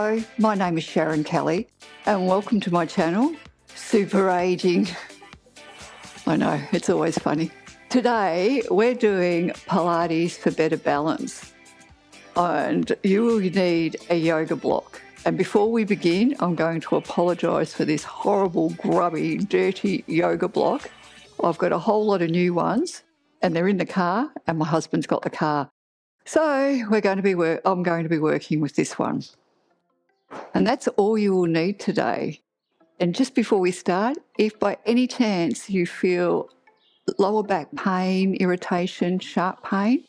Hello, my name is Sharon Kelly and welcome to my channel, Super Aging. I know, it's always funny. Today we're doing Pilates for better balance and you will need a yoga block. And before we begin, I'm going to apologise for this horrible, grubby, dirty yoga block. I've got a whole lot of new ones and they're in the car and my husband's got the car. So I'm going to be working with this one. And that's all you will need today. And just before we start, if by any chance you feel lower back pain, irritation, sharp pain,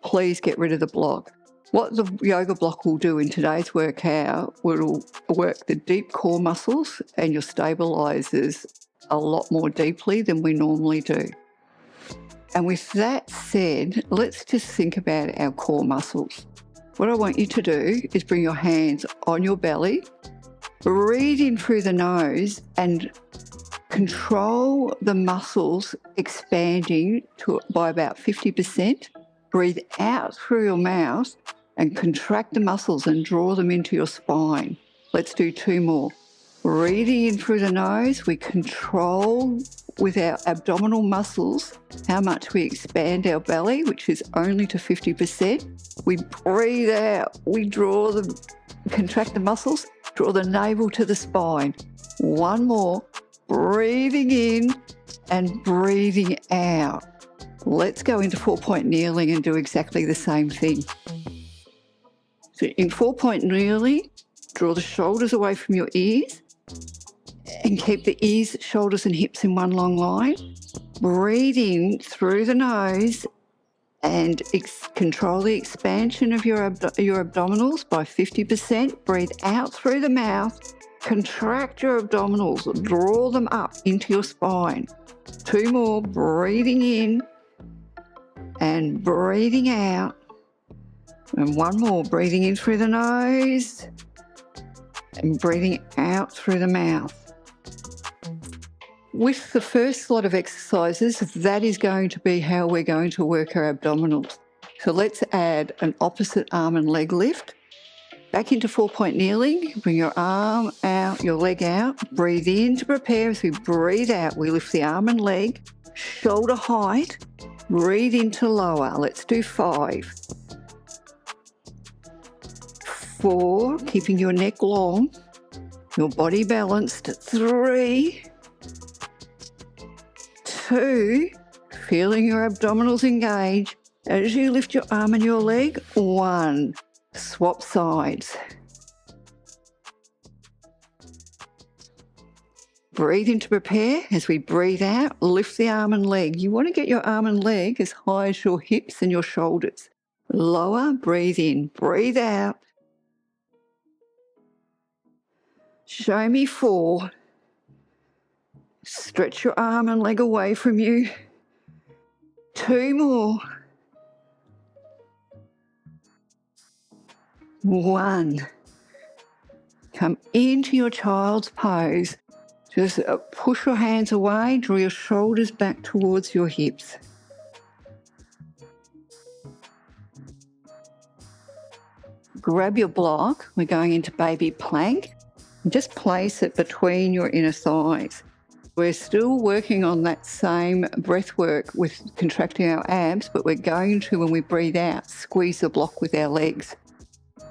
please get rid of the block. What the yoga block will do in today's workout will work the deep core muscles and your stabilizers a lot more deeply than we normally do. And with that said, let's just think about our core muscles. What I want you to do is bring your hands on your belly, breathe in through the nose and control the muscles expanding by about 50%. Breathe out through your mouth and contract the muscles and draw them into your spine. Let's do two more. Breathing in through the nose, we control with our abdominal muscles how much we expand our belly, which is only to 50%. We breathe out, we contract the muscles, draw the navel to the spine. One more, breathing in and breathing out. Let's go into 4-point kneeling and do exactly the same thing. So in 4-point kneeling, draw the shoulders away from your ears and keep the ears, shoulders and hips in one long line. Breathe in through the nose and control the expansion of your abdominals by 50%. Breathe out through the mouth, contract your abdominals, draw them up into your spine. Two more, breathing in and breathing out. And one more, breathing in through the nose and breathing out through the mouth. With the first lot of exercises, that is going to be how we're going to work our abdominals. So let's add an opposite arm and leg lift. Back into 4-point kneeling, bring your arm out, your leg out. Breathe in to prepare. As we breathe out, we lift the arm and leg, shoulder height. Breathe into lower. Let's do 5. 4, keeping your neck long, your body balanced. 3, 2, feeling your abdominals engage as you lift your arm and your leg. 1, swap sides. Breathe in to prepare. As we breathe out, lift the arm and leg. You want to get your arm and leg as high as your hips and your shoulders. Lower, breathe in, breathe out. Show me 4. Stretch your arm and leg away from you. 2 more. 1. Come into your child's pose. Just push your hands away, draw your shoulders back towards your hips. Grab your block. We're going into baby plank. Just place it between your inner thighs. We're still working on that same breath work with contracting our abs, but we're going to, when we breathe out, squeeze the block with our legs.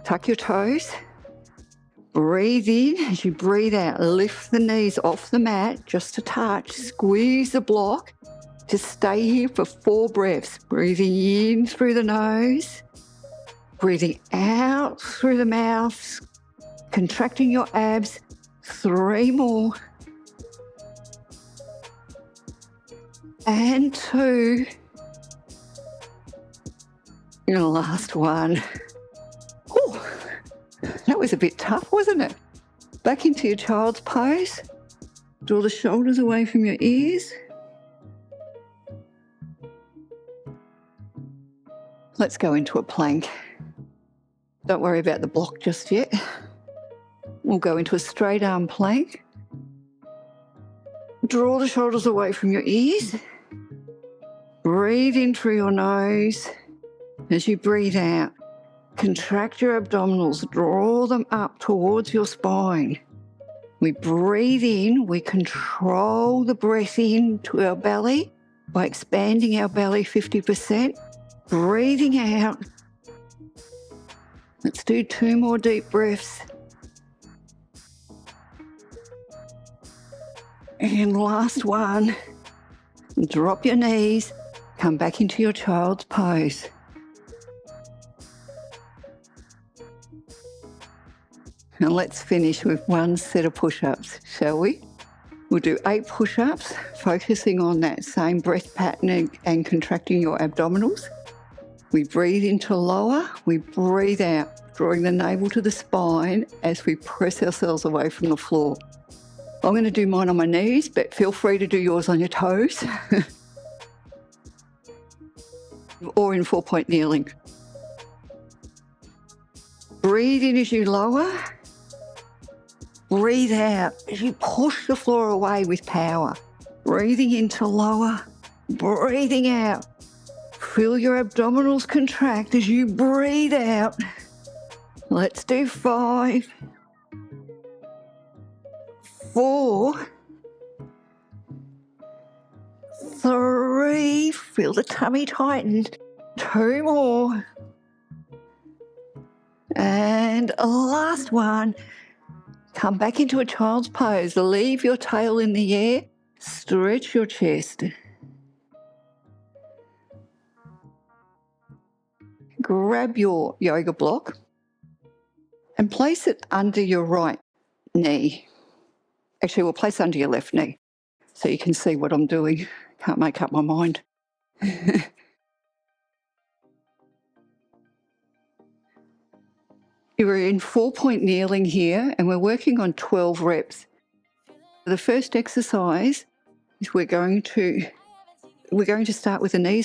Tuck your toes. Breathe in. As you breathe out, lift the knees off the mat just a touch. Squeeze the block. Just stay here for 4 breaths. Breathing in through the nose. Breathing out through the mouth. Contracting your abs. 3 more. And 2. And the last one. Oh, that was a bit tough, wasn't it? Back into your child's pose. Draw the shoulders away from your ears. Let's go into a plank. Don't worry about the block just yet. We'll go into a straight arm plank. Draw the shoulders away from your ears. Breathe in through your nose. As you breathe out, Contract your abdominals, draw them up towards your spine. We breathe in, we control the breath in to our belly by expanding our belly 50%. Breathing out. Let's do 2 more deep breaths. And last one. Drop your knees, come back into your child's pose. And let's finish with 1 set of push-ups, shall we? We'll do 8 push-ups, focusing on that same breath pattern and contracting your abdominals. We breathe into lower, we breathe out, drawing the navel to the spine as we press ourselves away from the floor. I'm going to do mine on my knees, but feel free to do yours on your toes or in 4-point kneeling. Breathe in as you lower. Breathe out as you push the floor away with power. Breathing into lower, breathing out. Feel your abdominals contract as you breathe out. Let's do 5, 4, 3, feel the tummy tighten. 2 more. And last one. Come back into a child's pose. Leave your tail in the air. Stretch your chest. Grab your yoga block and place it under your right knee. Actually, we'll place it under your left knee so you can see what I'm doing. Can't make up my mind. We're in 4-point kneeling here and we're working on 12 reps. The first exercise is we're going to start with the knee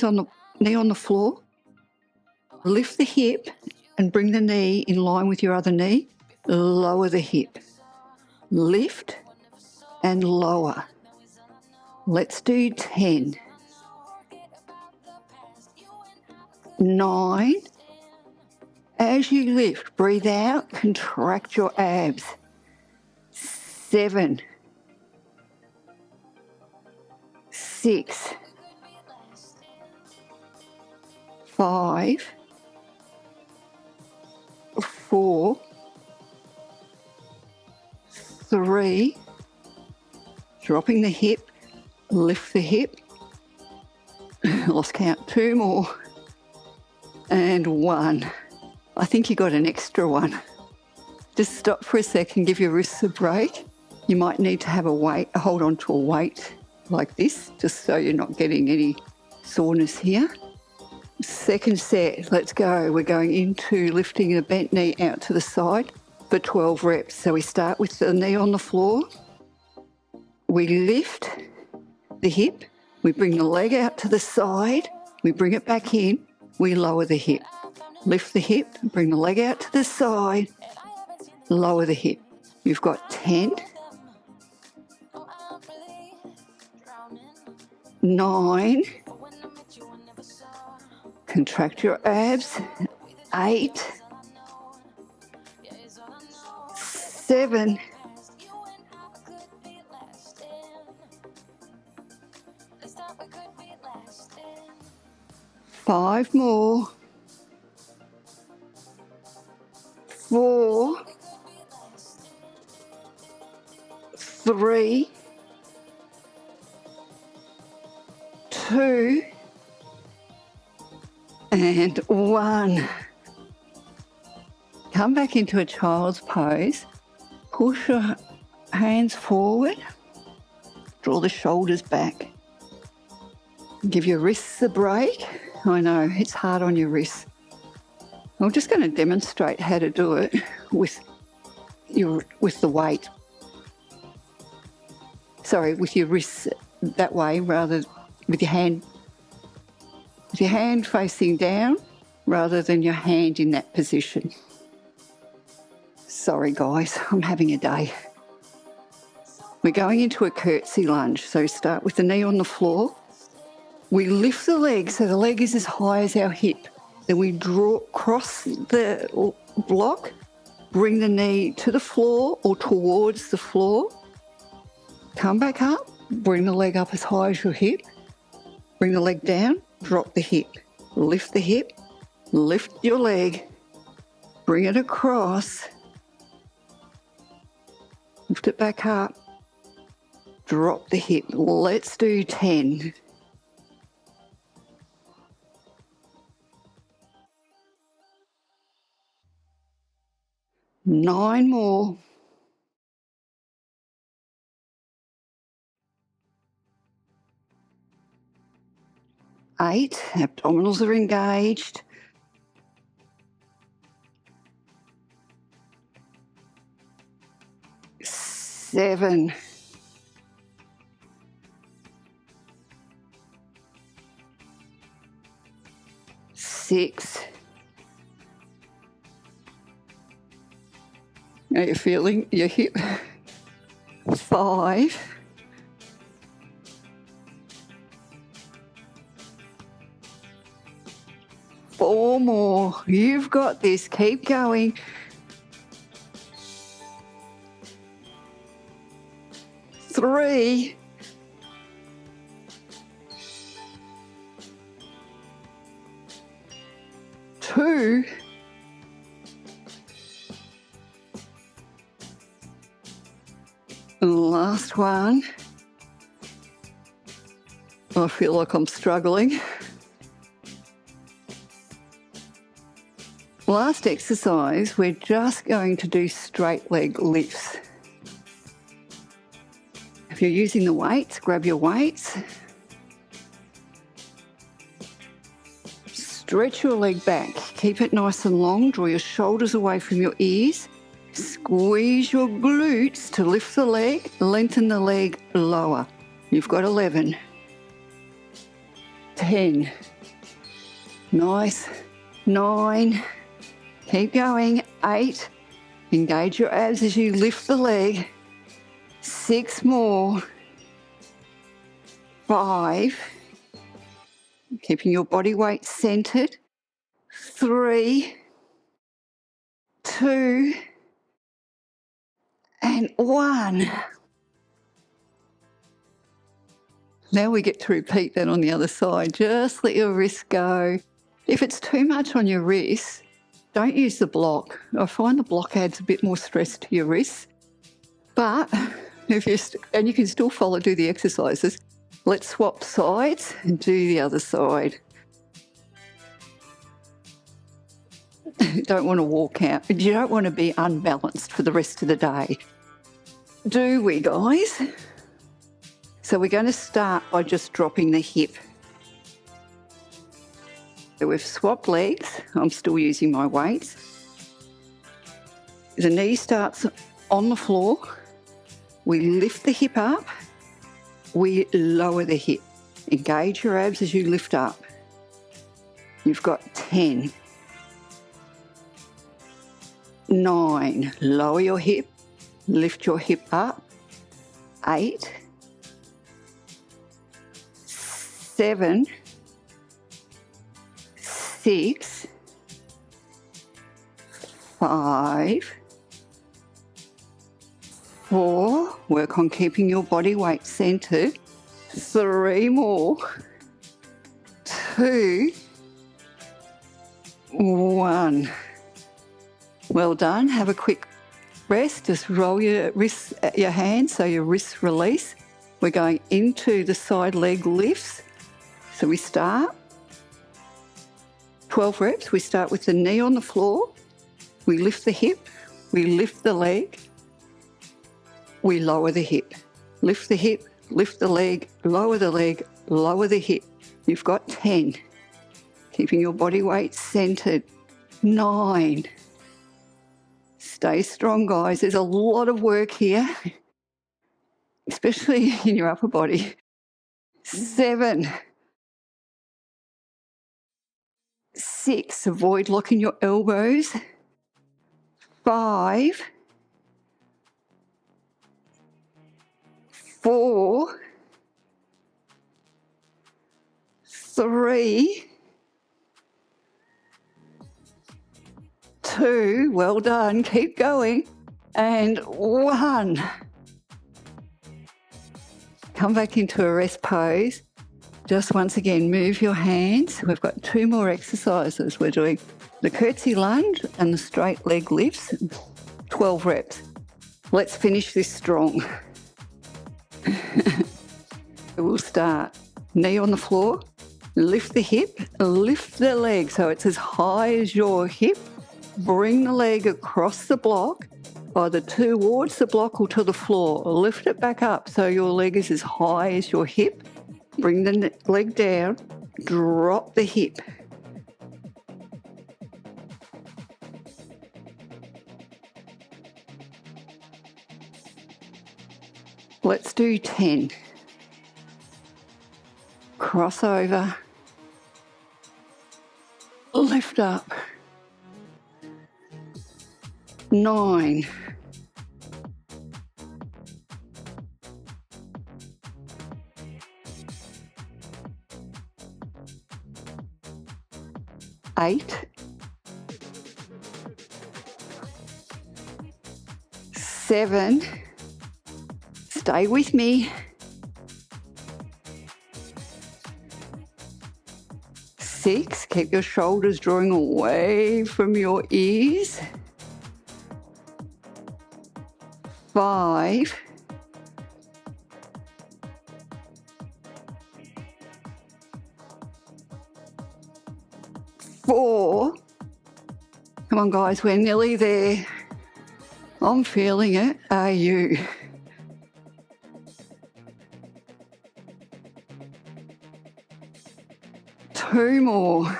on the floor. Lift the hip and bring the knee in line with your other knee. Lower the hip. Lift and lower. Let's do 10. 9. As you lift, breathe out, contract your abs. 7. 6. 5. 4. 3. Dropping the hip, lift the hip. Lost count. 2 more. And 1. I think you got an extra one. Just stop for a second, give your wrists a break. You might need to have hold on to a weight like this, just so you're not getting any soreness here. Second set, let's go. We're going into lifting the bent knee out to the side for 12 reps. So we start with the knee on the floor. We lift the hip. We bring the leg out to the side. We bring it back in. We lower the hip. Lift the hip, bring the leg out to the side, lower the hip. You've got 10, 9, contract your abs, 8, 7, 5 more. 4, 3, 2, and 1. Come back into a child's pose. Push your hands forward. Draw the shoulders back. Give your wrists a break. I know, it's hard on your wrists. I'm just going to demonstrate how to do it with the weight. Sorry, with your wrists that way rather with your hand facing down rather than your hand in that position. Sorry guys, I'm having a day. We're going into a curtsy lunge. So start with the knee on the floor. We lift the leg so the leg is as high as our hip. Then we draw across the block, bring the knee to the floor or towards the floor. Come back up, bring the leg up as high as your hip. Bring the leg down, drop the hip. Lift the hip, lift your leg, bring it across. Lift it back up, drop the hip. Let's do 10. Nine more. 8, abdominals are engaged. 7. 6. How you feeling? Your hip? 5. 4 more. You've got this. Keep going. 3. 2. 'And the last one. I feel like I'm struggling. Last exercise, we're just going to do straight leg lifts. If you're using the weights, grab your weights. Stretch your leg back. Keep it nice and long. Draw your shoulders away from your ears. Squeeze your glutes to lift the leg. Lengthen the leg lower. You've got 11. 10. Nice. 9. Keep going. 8. Engage your abs as you lift the leg. 6 more. 5. Keeping your body weight centered. 3. 2. And 1. Now we get to repeat that on the other side. Just let your wrists go. If it's too much on your wrists, don't use the block. I find the block adds a bit more stress to your wrists. But if you and you can still do the exercises. Let's swap sides and do the other side. Don't want to walk out. You don't want to be unbalanced for the rest of the day. Do we, guys? So we're going to start by just dropping the hip. So we've swapped legs. I'm still using my weights. The knee starts on the floor. We lift the hip up. We lower the hip. Engage your abs as you lift up. You've got 10. 9. Lower your hip. Lift your hip up. 8. 7. 6. 5. 4. Work on keeping your body weight centered. 3 more. 2. 1. Well done. Have a quick rest. Just roll your wrists, your hands so your wrists release. We're going into the side leg lifts. So we start 12 reps. We start with the knee on the floor. We lift the hip. We lift the leg. We lower the hip. Lift the hip, lift the leg, lower the hip. You've got 10. Keeping your body weight centered. 9. Stay strong, guys. There's a lot of work here, especially in your upper body. 7. 6. Avoid locking your elbows. 5. 4. 3. 2, well done, keep going, and 1. Come back into a rest pose. Just once again, move your hands. We've got 2 more exercises. We're doing the curtsy lunge and the straight leg lifts, 12 reps. Let's finish this strong. We'll start. Knee on the floor, lift the hip, lift the leg so it's as high as your hip. Bring the leg across the block, either towards the block or to the floor. Lift it back up so your leg is as high as your hip. Bring the leg down, drop the hip. Let's do 10. Cross over, lift up. 9. 8. 7. Stay with me. 6. Keep your shoulders drawing away from your ears. 5. 4. Come on, guys, we're nearly there. I'm feeling it. Are you? 2 more.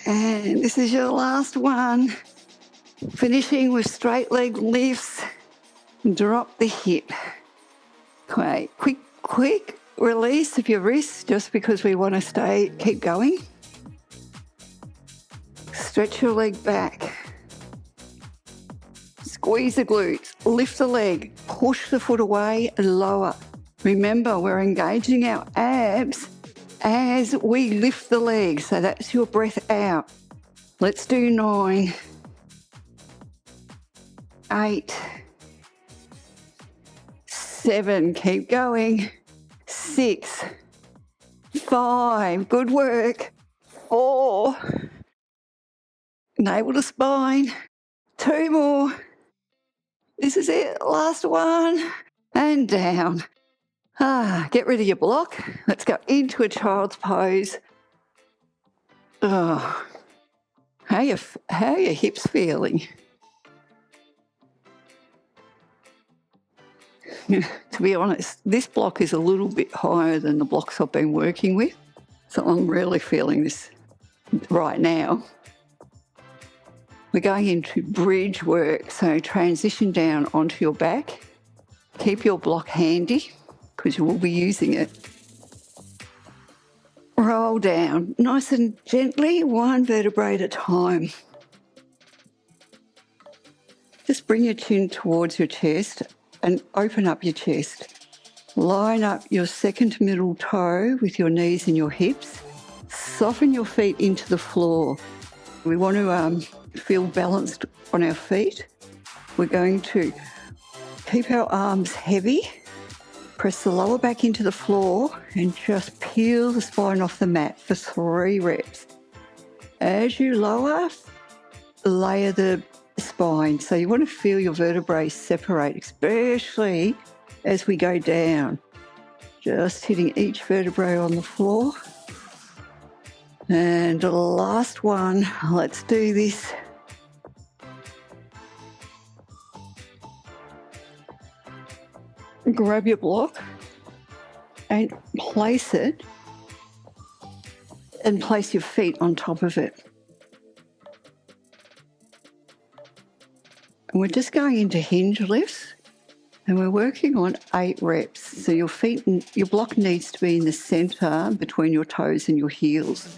And this is your last one. Finishing with straight leg lifts. Drop the hip. Okay, quick release of your wrists just because we want to keep going. Stretch your leg back. Squeeze the glutes, lift the leg, push the foot away, lower. Remember, we're engaging our abs as we lift the leg, so that's your breath out. Let's do 9, 8, 7, keep going, 6, 5, good work, 4, navel to spine, 2 more, this is it, last one, and down. Get rid of your block. Let's go into a child's pose. How are your hips feeling? To be honest, this block is a little bit higher than the blocks I've been working with, so I'm really feeling this right now. We're going into bridge work, so transition down onto your back. Keep your block handy because you will be using it. Roll down nice and gently, 1 vertebrae at a time. Just bring your chin towards your chest and open up your chest. Line up your second to middle toe with your knees and your hips. Soften your feet into the floor. We want to feel balanced on our feet. We're going to keep our arms heavy. Press the lower back into the floor and just peel the spine off the mat for 3 reps. As you lower, layer the spine. So you want to feel your vertebrae separate, especially as we go down. Just hitting each vertebrae on the floor. And the last one, let's do this. Grab your block and place it and place your feet on top of it. And we're just going into hinge lifts and we're working on 8 reps. So your block needs to be in the center between your toes and your heels.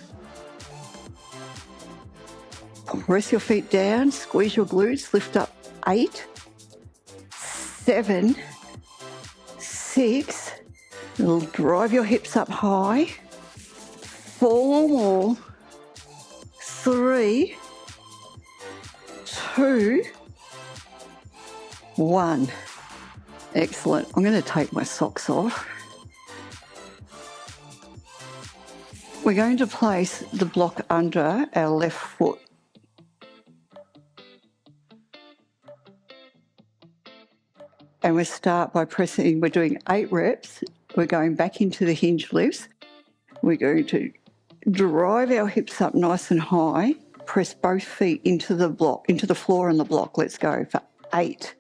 Press your feet down, squeeze your glutes, lift up 8, 7, 6, Drive your hips up high. 4 more. 3, 2, 1. Excellent. I'm going to take my socks off. We're going to place the block under our left foot. And we start by pressing, we're doing 8 reps. We're going back into the hinge lifts. We're going to drive our hips up nice and high. Press both feet into the block, into the floor and the block. Let's go for 8,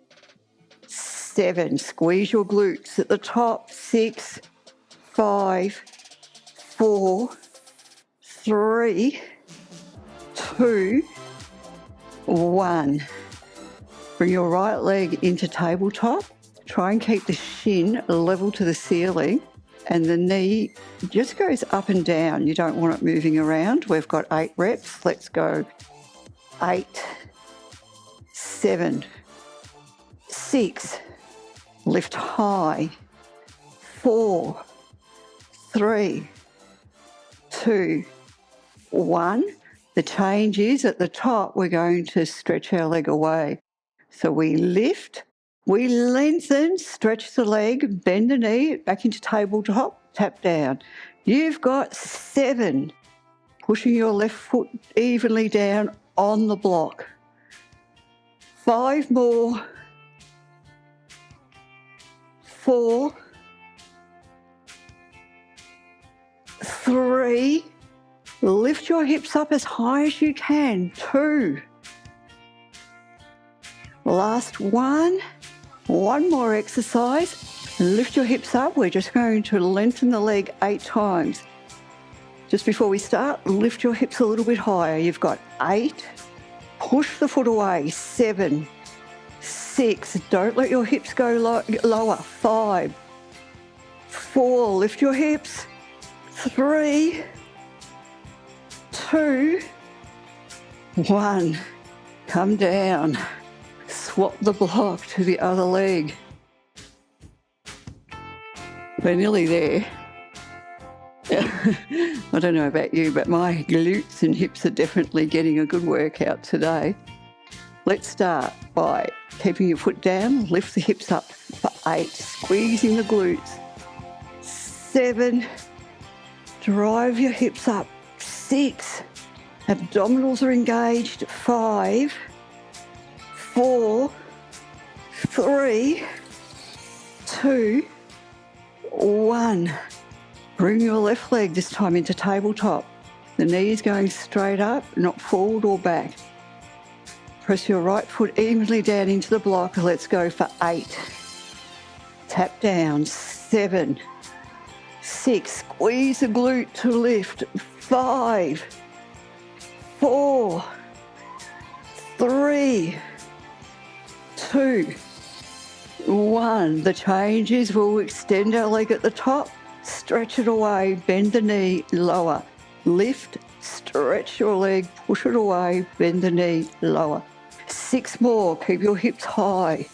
7. Squeeze your glutes at the top. 6, 5, 4, 3, 2, 1. Bring your right leg into tabletop. Try and keep the shin level to the ceiling, and the knee just goes up and down. You don't want it moving around. We've got 8 reps. Let's go. 8, 7, 6. Lift high. 4, 3, 2, 1. The change is at the top, we're going to stretch our leg away. So we lift, we lengthen, stretch the leg, bend the knee, back into tabletop, tap down. You've got 7. Pushing your left foot evenly down on the block. 5 more. 4, 3. Lift your hips up as high as you can. 2. Last 1. One more exercise. Lift your hips up. We're just going to lengthen the leg 8 times. Just before we start, lift your hips a little bit higher. You've got 8. Push the foot away. 7, 6. Don't let your hips go lower. 5, 4. Lift your hips. 3, 2, 1. Come down. Swap the block to the other leg. We're nearly there. I don't know about you, but my glutes and hips are definitely getting a good workout today. Let's start by keeping your foot down. Lift the hips up for 8. Squeezing the glutes. 7. Drive your hips up. 6. Abdominals are engaged. 5, 4, 3, 2, 1. Bring your left leg this time into tabletop. The knee is going straight up, not forward or back. Press your right foot evenly down into the block. Let's go for 8. Tap down. 7, 6. Squeeze the glute to lift. 5, 4, 3, 2, 1. The change is we'll extend our leg at the top, stretch it away, bend the knee, lower. Lift, stretch your leg, push it away, bend the knee, lower. 6 more. Keep your hips high.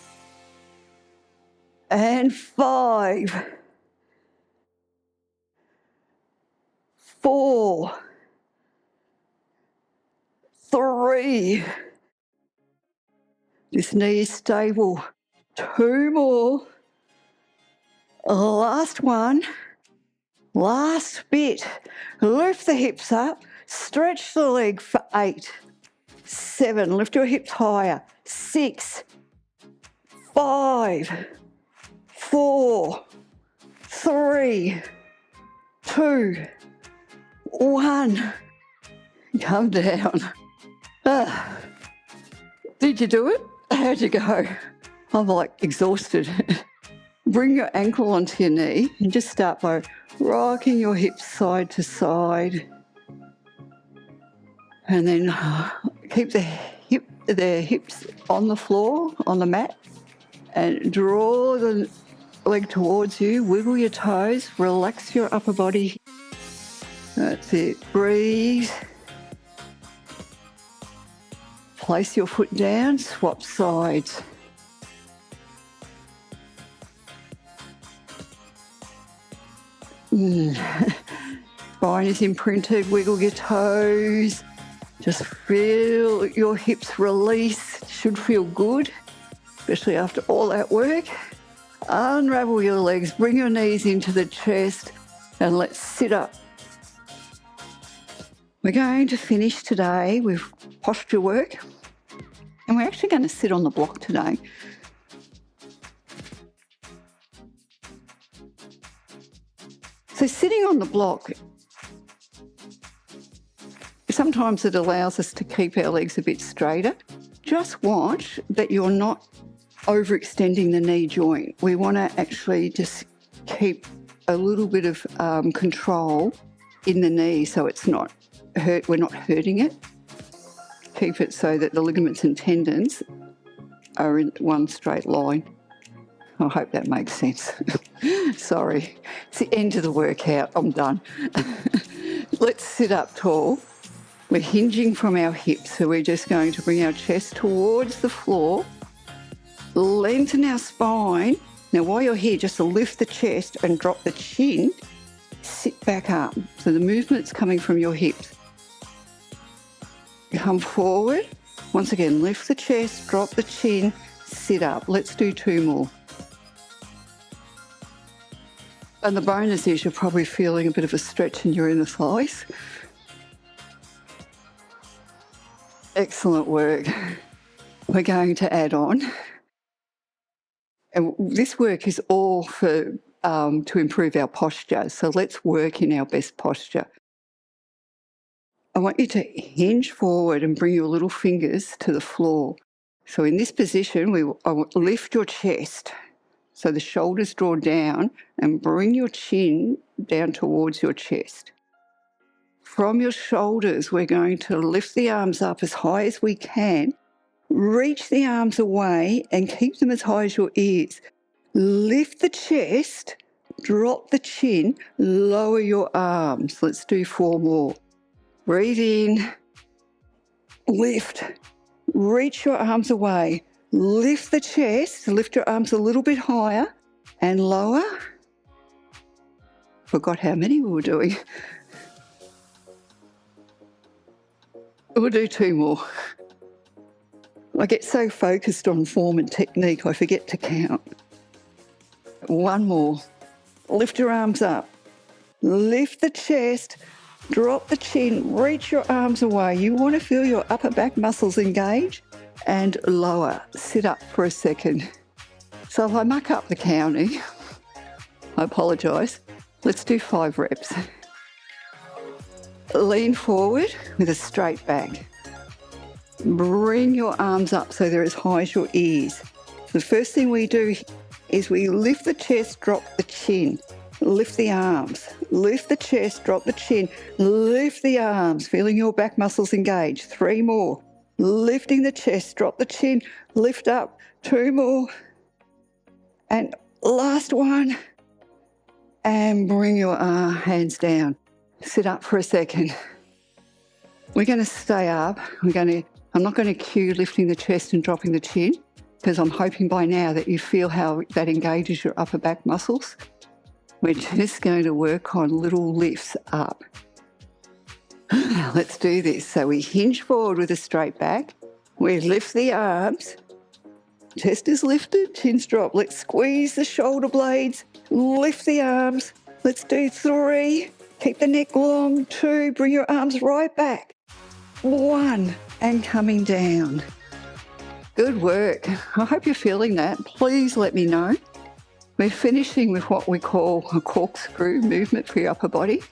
And 5, 4, 3. This knee is stable. 2 more. Last one. Last bit. Lift the hips up. Stretch the leg for 8. 7. Lift your hips higher. 6, 5, 4, 3, 2, 1. Come down. Did you do it? How'd you go? I'm like exhausted. Bring your ankle onto your knee and just start by rocking your hips side to side. And then keep the hips on the floor, on the mat, and draw the leg towards you. Wiggle your toes, relax your upper body. That's it. Breathe. Place your foot down, swap sides. Spine is imprinted. Wiggle your toes. Just feel your hips release. Should feel good, especially after all that work. Unravel your legs. Bring your knees into the chest and let's sit up. We're going to finish today with posture work, and we're actually going to sit on the block today. So sitting on the block, sometimes it allows us to keep our legs a bit straighter. Just watch that you're not overextending the knee joint. We want to actually just keep a little bit of control in the knee so it's not hurt. We're not hurting it. Keep it so that the ligaments and tendons are in one straight line. I hope that makes sense. Sorry, it's the end of the workout. I'm done. Let's sit up tall. We're hinging from our hips, so we're just going to bring our chest towards the floor, lengthen our spine. Now, while you're here, just to lift the chest and drop the chin, sit back up. So the movement's coming from your hips. Come forward. Once again, lift the chest, drop the chin, sit up. Let's do 2 more. And the bonus is you're probably feeling a bit of a stretch in your inner thighs. Excellent work. We're going to add on. And this work is all for to improve our posture. So let's work in our best posture. I want you to hinge forward and bring your little fingers to the floor. So in this position, I will lift your chest. So the shoulders draw down and bring your chin down towards your chest. From your shoulders, we're going to lift the arms up as high as we can. Reach the arms away and keep them as high as your ears. Lift the chest, drop the chin, lower your arms. Let's do 4 more. Breathe in, lift, reach your arms away. Lift the chest, lift your arms a little bit higher and lower. Forgot how many we were doing. We'll do 2 more. I get so focused on form and technique, I forget to count. 1 more. Lift your arms up. Lift the chest, drop the chin, reach your arms away. You want to feel your upper back muscles engage and lower. Sit up for a second. So if I muck up the counting, I apologise. Let's do 5 reps. Lean forward with a straight back. Bring your arms up so they're as high as your ears. The first thing we do is we lift the chest, drop the chin. Lift the arms. Lift the chest, drop the chin. Lift the arms, feeling your back muscles engage. 3 more. Lifting the chest, drop the chin, lift up. 2 more. And last one. And bring your hands down. Sit up for a second. We're going to stay up. I'm not going to cue lifting the chest and dropping the chin, because I'm hoping by now that you feel how that engages your upper back muscles. We're just going to work on little lifts up. Let's do this. So we hinge forward with a straight back. We lift the arms. Chest is lifted, chin's dropped. Let's squeeze the shoulder blades. Lift the arms. Let's do 3. Keep the neck long. 2. Bring your arms right back. 1. And coming down. Good work. I hope you're feeling that. Please let me know. We're finishing with what we call a corkscrew movement for your upper body.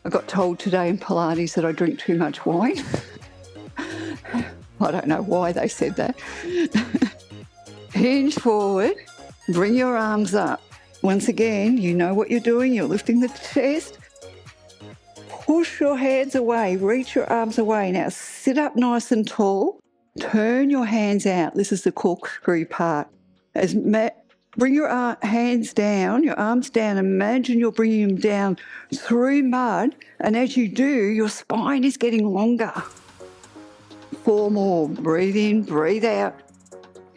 I got told today in Pilates that I drink too much wine. I don't know why they said that. Hinge forward, bring your arms up. Once again, you know what you're doing. You're lifting the chest. Push your hands away, reach your arms away. Now sit up nice and tall. Turn your hands out. This is the corkscrew part. Bring your hands down, your arms down. Imagine you're bringing them down through mud. And as you do, your spine is getting longer. 4 more. Breathe in, breathe out.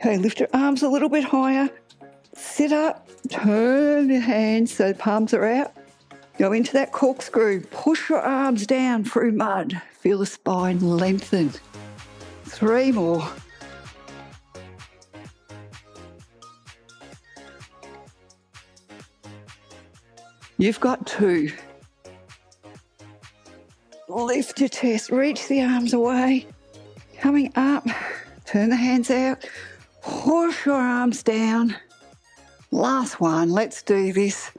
Okay, lift your arms a little bit higher. Sit up. Turn the hands so the palms are out. Go into that corkscrew. Push your arms down through mud. Feel the spine lengthen. 3 more. You've got 2. Lift your chest, reach the arms away. Coming up, turn the hands out. Push your arms down. Last one, let's do this.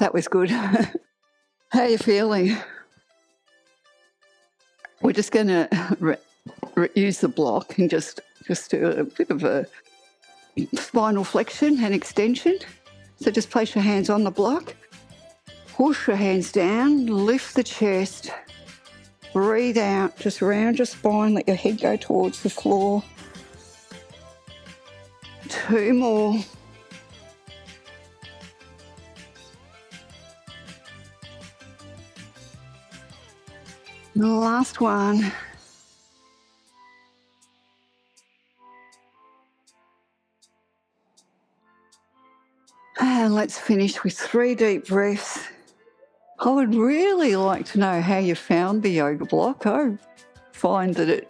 That was good. How are you feeling? We're just going to use the block and just do a bit of a spinal flexion and extension. So just place your hands on the block. Push your hands down, lift the chest. Breathe out, just round your spine, let your head go towards the floor. 2 more. The last one. And let's finish with 3 deep breaths. I would really like to know how you found the yoga block. I find that it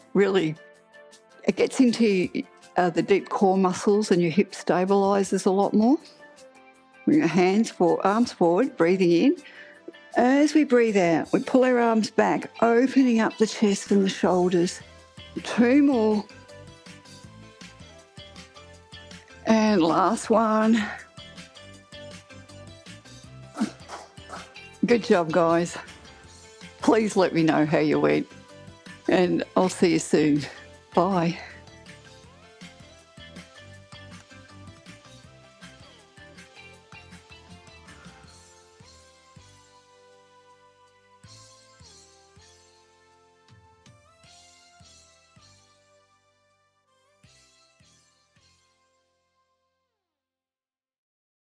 gets into the deep core muscles and your hip stabilises a lot more. Bring your arms forward, breathing in. As we breathe out, we pull our arms back, opening up the chest and the shoulders. 2 more. And last one. Good job, guys. Please let me know how you went. And I'll see you soon. Bye.